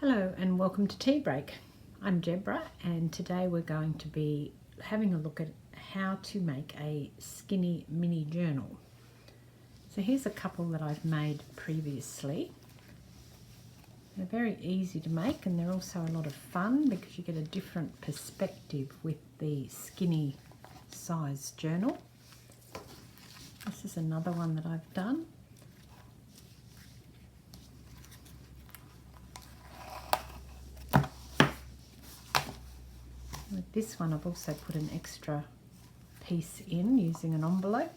Hello and welcome to Tea Break. I'm Deborah and today we're going to be having a look at how to make a skinny mini journal. So here's a couple that I've made previously. They're very easy to make and they're also a lot of fun because you get a different perspective with the skinny size journal. This is another one that I've done. With this one I've also put an extra piece in using an envelope,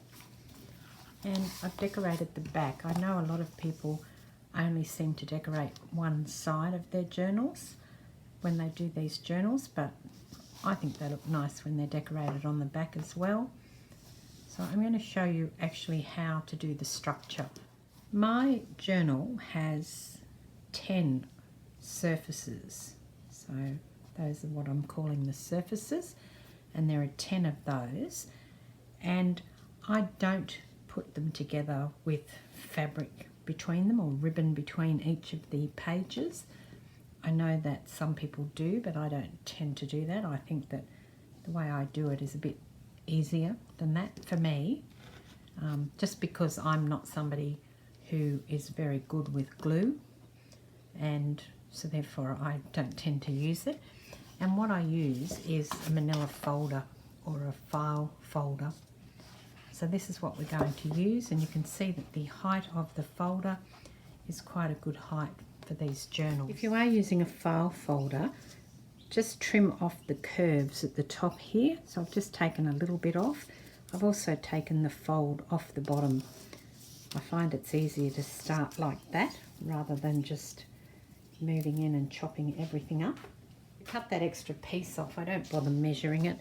and I've decorated the back. I know a lot of people only seem to decorate one side of their journals when they do these journals, but I think they look nice when they're decorated on the back as well. So I'm going to show you actually how to do the structure. My journal has 10 surfaces, so those are what I'm calling the surfaces, and there are 10 of those, and I don't put them together with fabric between them or ribbon between each of the pages. I know that some people do, but I don't tend to do that. I think that the way I do it is a bit easier than that for me, just because I'm not somebody who is very good with glue, and so therefore I don't tend to use it. And what I use is a manila folder or a file folder. So this is what we're going to use, and you can see that the height of the folder is quite a good height for these journals. If you are using a file folder, just trim off the curves at the top here. So I've just taken a little bit off. I've also taken the fold off the bottom. I find it's easier to start like that rather than just moving in and chopping everything up. Cut that extra piece off. I don't bother measuring it.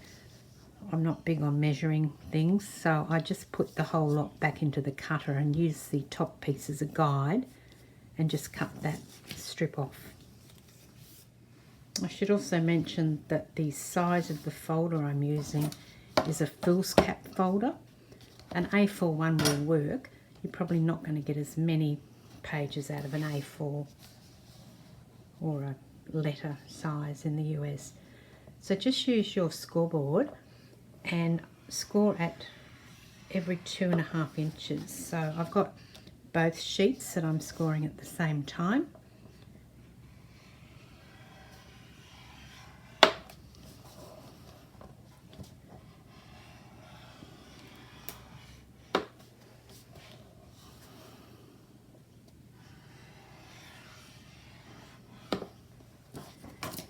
I'm not big on measuring things, so I just put the whole lot back into the cutter and use the top piece as a guide and just cut that strip off. I should also mention that the size of the folder I'm using is a foolscap folder. An A4 one will work. You're probably not going to get as many pages out of an A4 or a letter size in the US. So just use your scoreboard and score at every 2.5 inches. So I've got both sheets that I'm scoring at the same time.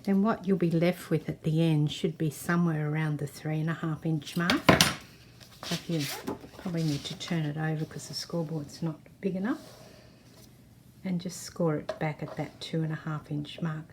Then what you'll be left with at the end should be somewhere around the 3.5 inch mark. So you probably need to turn it over because the scoreboard's not big enough, and just score it back at that 2.5 inch mark.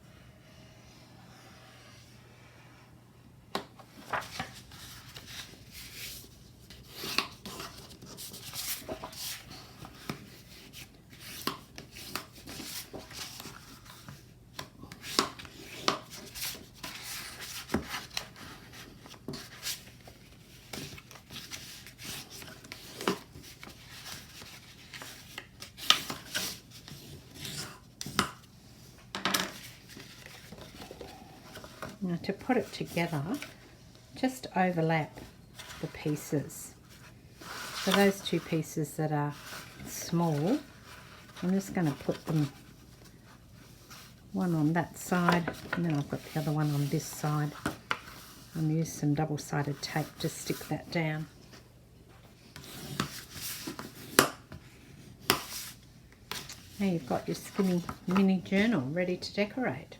Now to put it together, just overlap the pieces. So those two pieces that are small, I'm just going to put them one on that side, and then I've got the other one on this side. I'll use some double-sided tape to stick that down. Now you've got your skinny mini journal ready to decorate.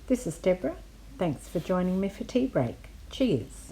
This is Deborah. Thanks for joining me for Tea Break. Cheers.